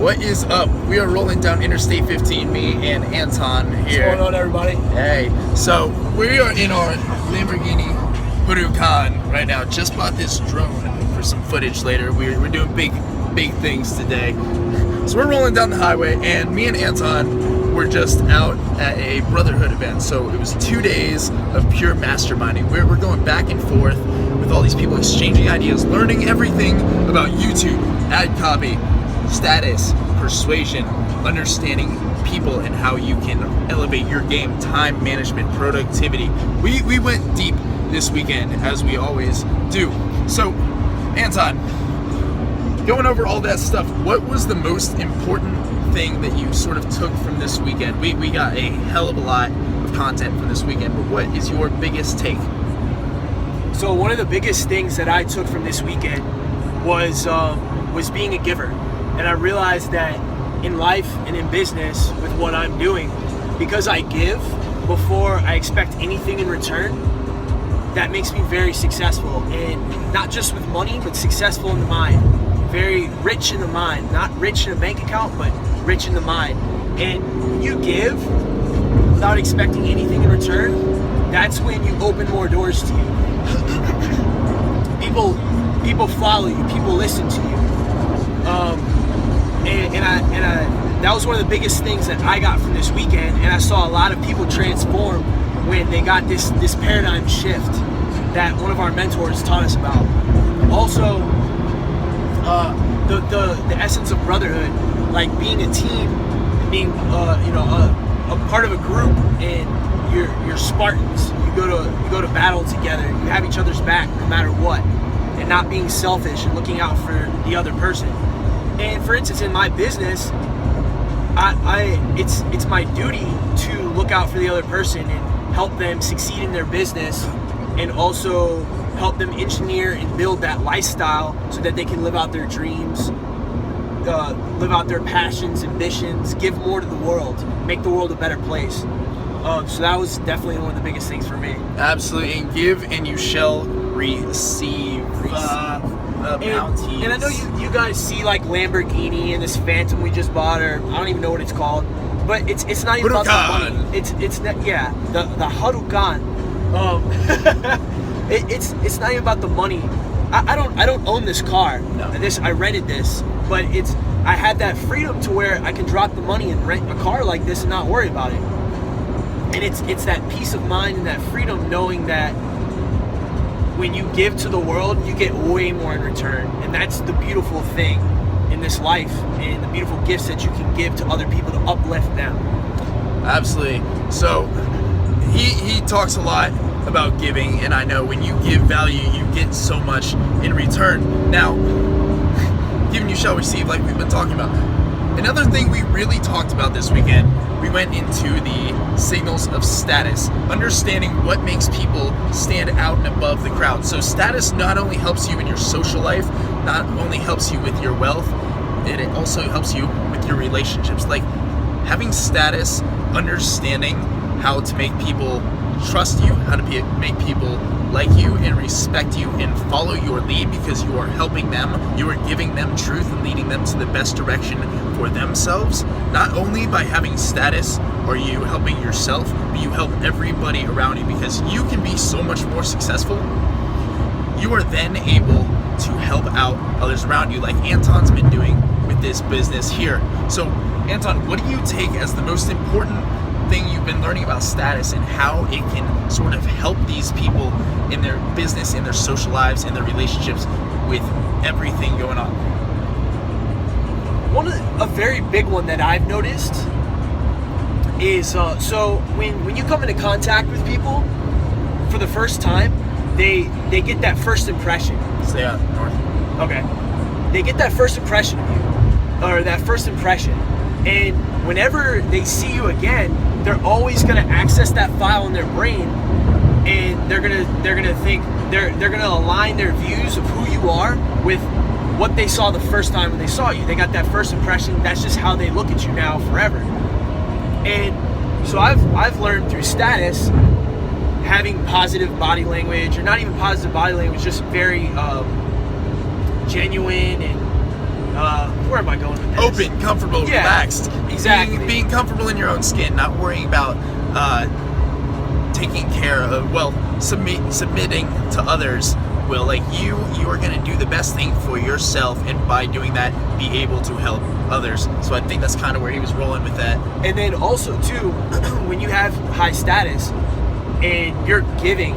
What is up? We are rolling down Interstate 15, me and Anton here. What's going on, everybody? Hey, so we are in our Lamborghini Huracan right now. Just bought this drone for some footage later. We're doing big things today. So we're rolling down the highway, and me and Anton were just out at a Brotherhood event. So it was 2 days of pure masterminding. We're going back and forth with all these people, exchanging ideas, learning everything about YouTube, ad copy, status, persuasion, understanding people and how you can elevate your game, time management, productivity. We went deep this weekend, as we always do. So, Anton, going over all that stuff, what was the most important thing that you sort of took from this weekend? We got a hell of a lot of content from this weekend, but what is your biggest take? So one of the biggest things that I took from this weekend was being a giver. And I realized that in life and in business with what I'm doing, because I give before I expect anything in return, that makes me very successful. And not just with money, but successful in the mind. Very rich in the mind. Not rich in a bank account, but rich in the mind. And when you give without expecting anything in return, that's when you open more doors to you. People follow you. People listen to you. And that was one of the biggest things that I got from this weekend, and I saw a lot of people transform when they got this paradigm shift that one of our mentors taught us about. Also, the essence of brotherhood, like being a team, being a part of a group, and you're Spartans. You go to battle together. You have each other's back no matter what, and not being selfish and looking out for the other person. And for instance, in my business, it's my duty to look out for the other person and help them succeed in their business, and also help them engineer and build that lifestyle so that they can live out their dreams, live out their passions, ambitions, give more to the world, make the world a better place. So that was definitely one of the biggest things for me. Absolutely, and give and you shall receive. And I know you guys see like Lamborghini and this Phantom we just bought, or I don't even know what it's called, but it's not even about the money. It's not, the Huracan. It's not even about the money. I don't own this car. No. I rented this, but I had that freedom to where I can drop the money and rent a car like this and not worry about it. And it's that peace of mind and that freedom, knowing that when you give to the world, you get way more in return. And that's the beautiful thing in this life, and the beautiful gifts that you can give to other people to uplift them. Absolutely. So he talks a lot about giving, and I know when you give value, you get so much in return. Now, given you shall receive, like we've been talking about. Another thing we really talked about this weekend, we went into the signals of status, understanding what makes people stand out and above the crowd. So status not only helps you in your social life, not only helps you with your wealth, it also helps you with your relationships. Like having status, understanding how to make people trust you, how to make people like you and respect you and follow your lead, because you are helping them, you are giving them truth and leading them to the best direction for themselves. Not only by having status are you helping yourself, but you help everybody around you, because you can be so much more successful. You are then able to help out others around you, like Anton's been doing with this business here. So Anton, what do you take as the most important thing you've been learning about status and how it can sort of help these people in their business, in their social lives, in their relationships with everything going on? A very big one that I've noticed is so when you come into contact with people for the first time, they get that first impression. Stay out north. Okay. They get that first impression of you, or that first impression, and whenever they see you again, they're always going to access that file in their brain, and they're gonna think they're gonna align their views of who you are with what they saw the first time when they saw you. They got that first impression. That's just how they look at you now forever. And so I've learned through status, having positive body language, or not even positive body language, just very genuine and where am I going with this? Open, comfortable, Yeah, relaxed. exactly. Being comfortable in your own skin, not worrying about taking care of, submitting to others. Will, like, you are going to do the best thing for yourself, and by doing that, be able to help others. So I think that's kind of where he was rolling with that. And then also too, when you have high status and you're giving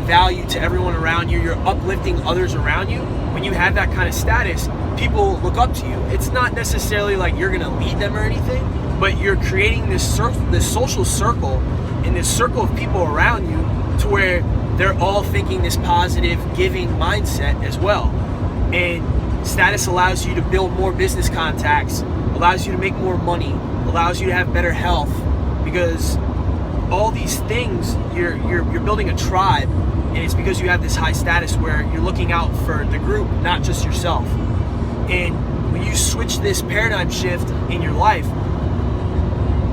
value to everyone around you, you're uplifting others around you, when you have that kind of status, people look up to you. It's not necessarily like you're gonna lead them or anything, but you're creating this social circle and this circle of people around you to where they're all thinking this positive giving mindset as well. And status allows you to build more business contacts, allows you to make more money, allows you to have better health, because all these things, you're building a tribe, and it's because you have this high status where you're looking out for the group, not just yourself. And when you switch this paradigm shift in your life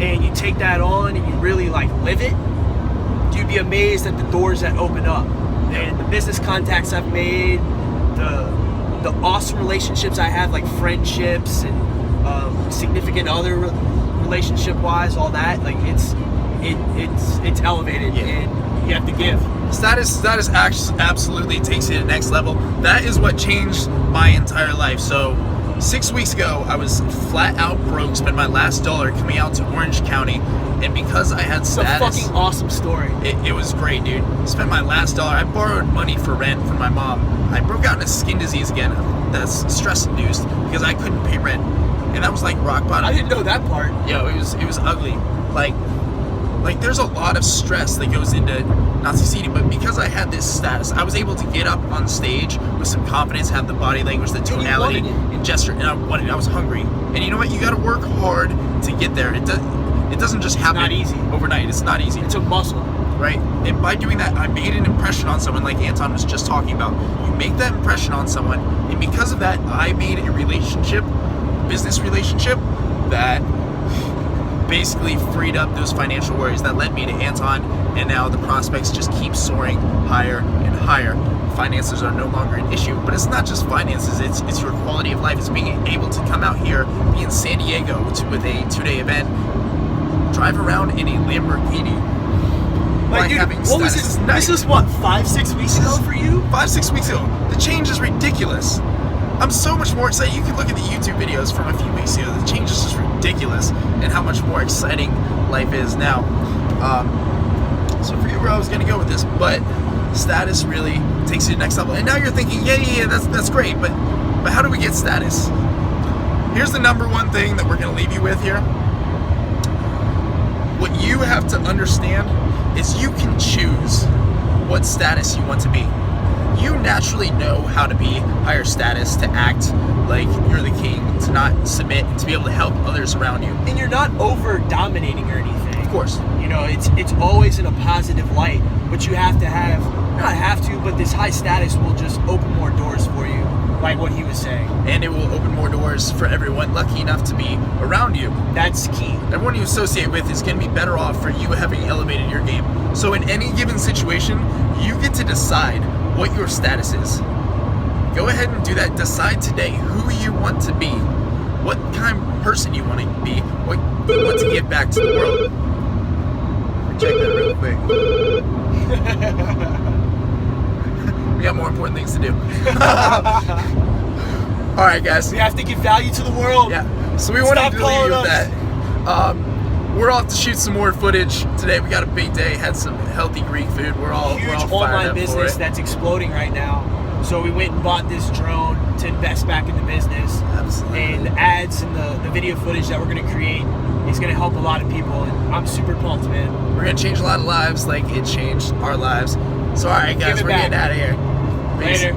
and you take that on and you really like live it, you'd be amazed at the doors that open up. And the business contacts I've made, the awesome relationships I have, like friendships and significant other relationship wise, all that, like it's elevated, and you have to give. Status absolutely takes it to the next level. That is what changed my entire life. So 6 weeks ago, I was flat out broke, spent my last dollar coming out to Orange County, and because I had status... It's a fucking awesome story. It was great, dude. Spent my last dollar. I borrowed money for rent from my mom. I broke out into skin disease again. That's stress-induced because I couldn't pay rent. And that was like rock bottom. I didn't know that part. Yo, it was ugly. Like there's a lot of stress that goes into not succeeding, but because I had this status, I was able to get up on stage with some confidence, have the body language, the tonality, and gesture, and I was hungry. And you know what? You got to work hard to get there. It doesn't just happen not easy. overnight. It's not easy. It's a muscle. Right? And by doing that, I made an impression on someone, like Anton was just talking about. You make that impression on someone, and because of that, I made a business relationship, that basically freed up those financial worries that led me to Anton, and now the prospects just keep soaring higher and higher. Finances are no longer an issue, but it's not just finances, it's your quality of life. It's being able to come out here, be in San Diego with a 2-day event, drive around in a Lamborghini. Like, dude, what was this? This was what, 5-6 weeks ago for you? 5-6 weeks ago. The change is ridiculous. I'm so much more excited. You can look at the YouTube videos from a few weeks ago. The change is just ridiculous, and how much more exciting life is now. So I forget where I was going to go with this, but status really takes you to the next level. And now you're thinking, yeah, that's great, but how do we get status? Here's the number one thing that we're going to leave you with here. What you have to understand is you can choose what status you want to be. You naturally know how to be higher status, to act like you're the king, to not submit, and to be able to help others around you. And you're not over dominating or anything. Of course. You know, it's always in a positive light, but you have to have, not have to, but this high status will just open more doors for you, like what he was saying. And it will open more doors for everyone lucky enough to be around you. That's key. Everyone you associate with is going to be better off for you having elevated your game. So in any given situation, you get to decide what your status is. Go ahead and do that. Decide today who you want to be, what kind of person you want to be, what you want to give back to the world. Check that real quick. We got more important things to do. All right, guys. We have to give value to the world. Yeah. So we wanted to leave you with that. We're off to shoot some more footage today. We got a big day. Had some healthy Greek food. We're all online business that's exploding right now. So we went and bought this drone to invest back in the business. Absolutely. And the ads and the video footage that we're going to create is going to help a lot of people. And I'm super pumped, man. We're going to change a lot of lives like it changed our lives. So all right, guys, we're getting out of here. Peace. Later.